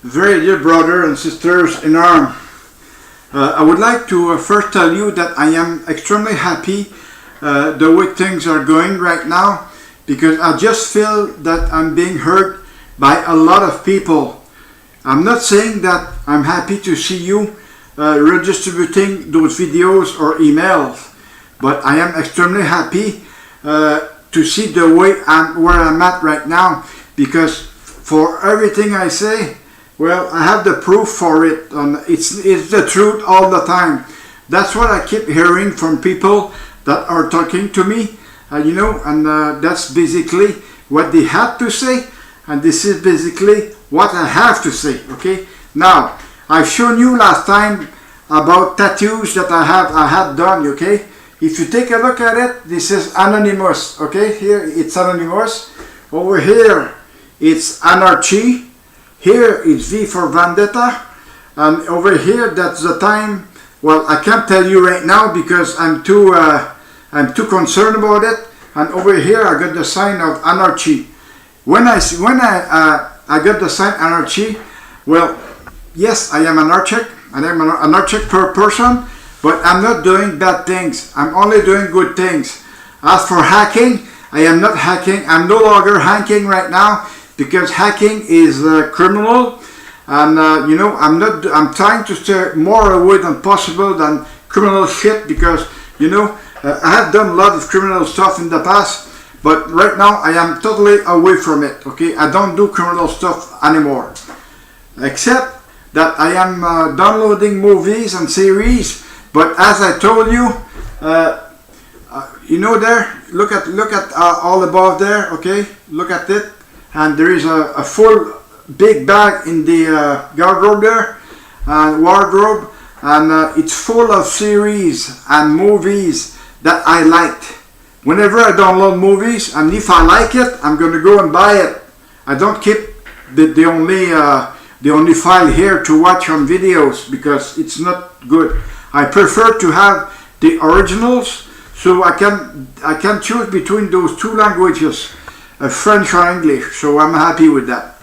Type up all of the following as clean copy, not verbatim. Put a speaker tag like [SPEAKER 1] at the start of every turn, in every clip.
[SPEAKER 1] Very dear brother and sisters in arms, I would like to first tell you that I am extremely happy the way things are going right now, because I just feel that I'm being heard by a lot of people. I'm not saying that I'm happy to see you redistributing those videos or emails, but I am extremely happy to see the way where I'm at right now, because for everything I say, well, I have the proof for it. It's the truth all the time. That's what I keep hearing from people that are talking to me, and that's basically what they had to say, and this is basically what I have to say. Okay. Now, I've shown you last time about tattoos that I had done. Okay. If you take a look at it, this is anonymous. Okay. Here it's anonymous. Over here it's anarchy. Here it's V for Vendetta, and over here that's the time. Well, I can't tell you right now because I'm too concerned about it. And over here I got the sign of anarchy. When I got the sign anarchy, well, yes, I am anarchic. I am an anarchic person, but I'm not doing bad things. I'm only doing good things. As for hacking, I am not hacking. I'm no longer hacking right now, because hacking is criminal, and I'm trying to stay more away than possible than criminal shit, because I have done a lot of criminal stuff in the past, but right now I am totally away from it. Okay, I don't do criminal stuff anymore, except that I am downloading movies and series. But as I told you, there, look at all above there. Okay, look at it. And there is a full big bag in the wardrobe there, and it's full of series and movies that I liked. Whenever I download movies, and if I like it, I'm going to go and buy it. I don't keep the only file here to watch on videos, because it's not good. I prefer to have the originals, so I can choose between those two languages, French or English, so I'm happy with that.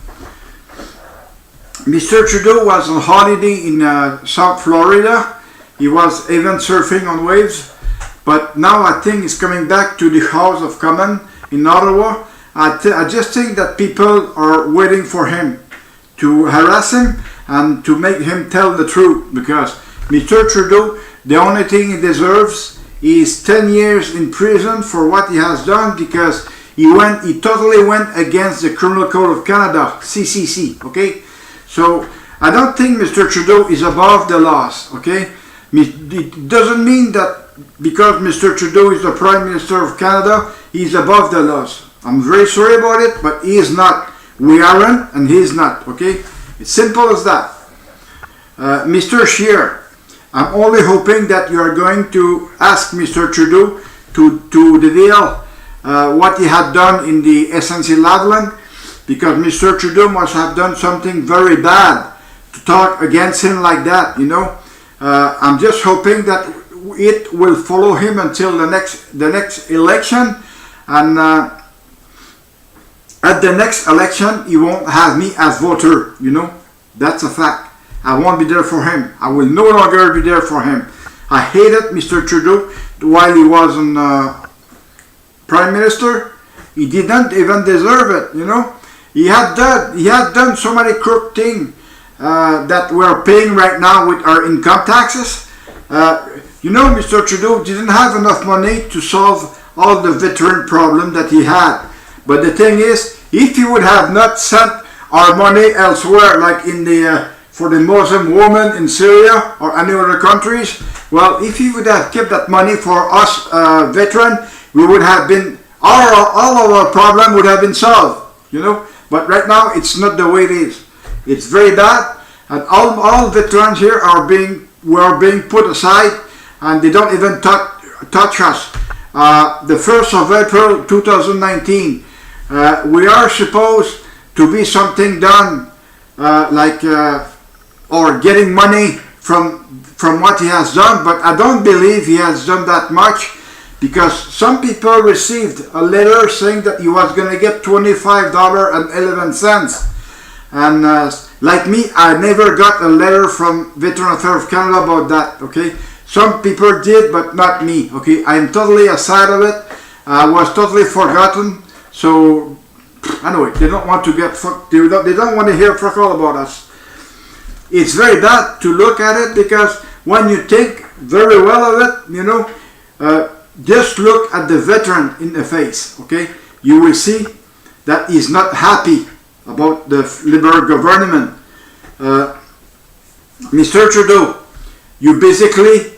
[SPEAKER 1] Mr. Trudeau was on holiday in South Florida. He was even surfing on waves, but now I think he's coming back to the House of Commons in Ottawa. I just think that people are waiting for him to harass him and to make him tell the truth, because Mr. Trudeau, the only thing he deserves is 10 years in prison for what he has done, because he totally went against the Criminal Code of Canada, CCC, okay? So, I don't think Mr. Trudeau is above the laws, okay? It doesn't mean that because Mr. Trudeau is the Prime Minister of Canada, he's above the laws. I'm very sorry about it, but he is not. We aren't, and he is not, okay? It's simple as that. Mr. Scheer, I'm only hoping that you are going to ask Mr. Trudeau to reveal what he had done in the SNC-Lavalin, because Mr. Trudeau must have done something very bad to talk against him like that, I'm just hoping that it will follow him until the next election, and at the next election he won't have me as voter, that's a fact. I won't be there for him. I will no longer be there for him. I hated Mr. Trudeau while he was Prime Minister. He didn't even deserve it, He had done so many crooked things that we're paying right now with our income taxes. Mr. Trudeau didn't have enough money to solve all the veteran problem that he had. But the thing is, if he would have not sent our money elsewhere, like for the Muslim woman in Syria or any other countries, well, if he would have kept that money for us veteran, we would have been, all of our problem would have been solved, But right now, it's not the way it is. It's very bad, and all veterans here were being put aside, and they don't even touch us. The 1st of April 2019, we are supposed to be something done, or getting money from what he has done, but I don't believe he has done that much, because some people received a letter saying that he was going to get $25.11. And like me, I never got a letter from Veteran Affairs of Canada about that, okay? Some people did, but not me, okay? I am totally aside of it. I was totally forgotten. So, anyway, they don't want to get they don't want to hear fuck all about us. It's very bad to look at it, because when you think very well of it, you know, just look at the veteran in the face, okay? You will see that he's not happy about the Liberal government. Mr. Trudeau, you basically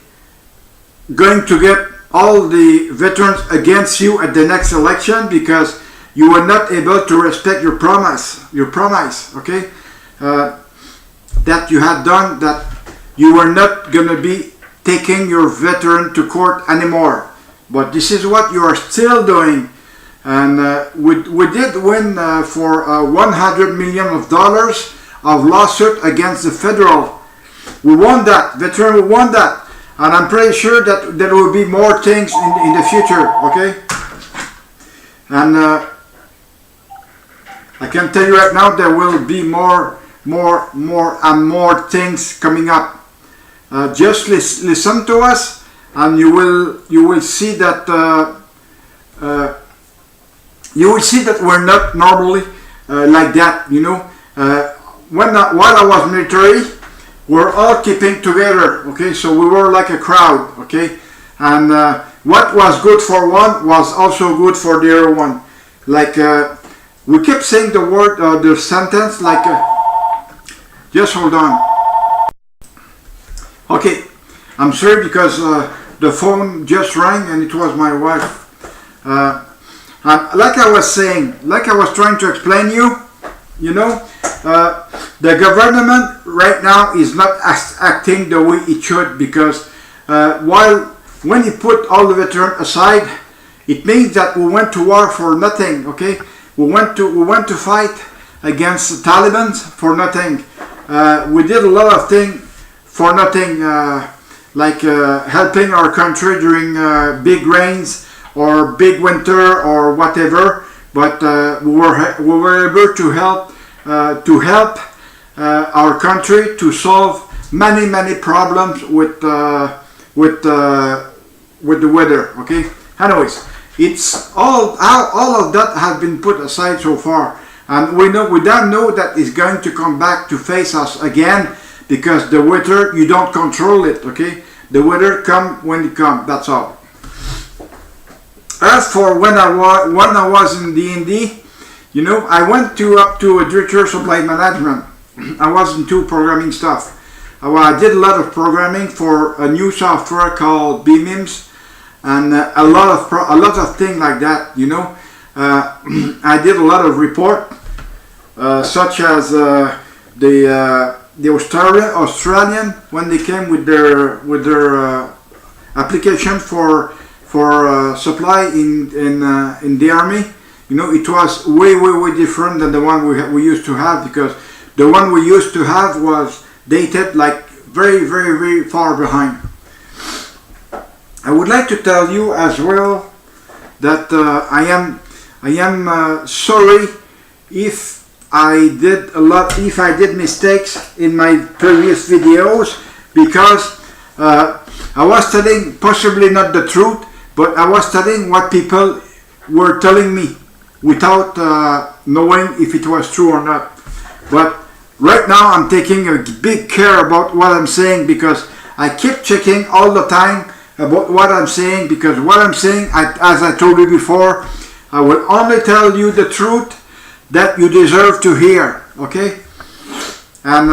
[SPEAKER 1] going to get all the veterans against you at the next election because you were not able to respect your promise, okay? That you had done, that you were not going to be taking your veteran to court anymore. But this is what you are still doing. And we did win for $100 million of lawsuit against the federal. We won that, veteran, we won that. And I'm pretty sure that there will be more things in the future, okay? And I can tell you right now, there will be more and more things coming up. Just listen to us, and you will see that we're not normally like that, you know. While I was military, we're all keeping together, okay? So we were like a crowd, okay? And what was good for one was also good for the other one. Like we kept saying the word, the sentence, like just hold on. Okay, I'm sorry because the phone just rang and it was my wife. Like I was saying, like I was trying to explain you know, the government right now is not acting the way it should, because when you put all the veterans aside, it means that we went to war for nothing, okay? We went to fight against the Taliban for nothing. We did a lot of things for nothing, like helping our country during big rains or big winter or whatever. But we were able to help our country to solve many problems with the weather. Okay. Anyways, it's all of that has been put aside so far, and we don't know that it's going to come back to face us again, because the weather, you don't control it. Okay, the weather come when it comes. That's all. As for when I was in D&D, you know, I went up to a director of supply management. I was into programming stuff. I did a lot of programming for a new software called BMIMS, and a lot of things like that. You know, I did a lot of report, such as the Australian when they came with their application for supply in the army. You know, it was way different than the one we used to have, because the one we used to have was dated like very far behind. I would like to tell you as well that I am sorry if I did mistakes in my previous videos, because I was telling possibly not the truth, but I was telling what people were telling me without knowing if it was true or not. But right now I'm taking a big care about what I'm saying, because I keep checking all the time about what I'm saying, because what I'm saying, as I told you before, I will only tell you the truth that you deserve to hear, okay? And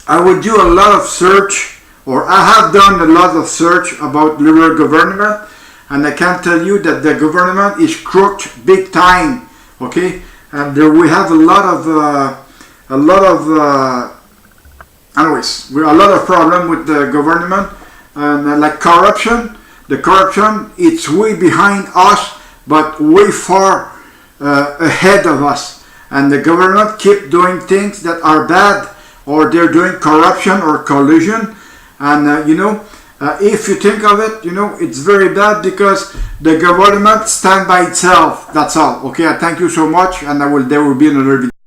[SPEAKER 1] I will do a lot of search, or I have done a lot of search about Liberal government, and I can tell you that the government is crooked big time, okay? And we have a lot of problem with the government, and like corruption. The corruption, it's way behind us, but way far ahead of us. And the government keep doing things that are bad, or they're doing corruption or collusion. And you know, if you think of it, you know, it's very bad, because the government stand by itself. That's all. Okay, I thank you so much, and there will be another video.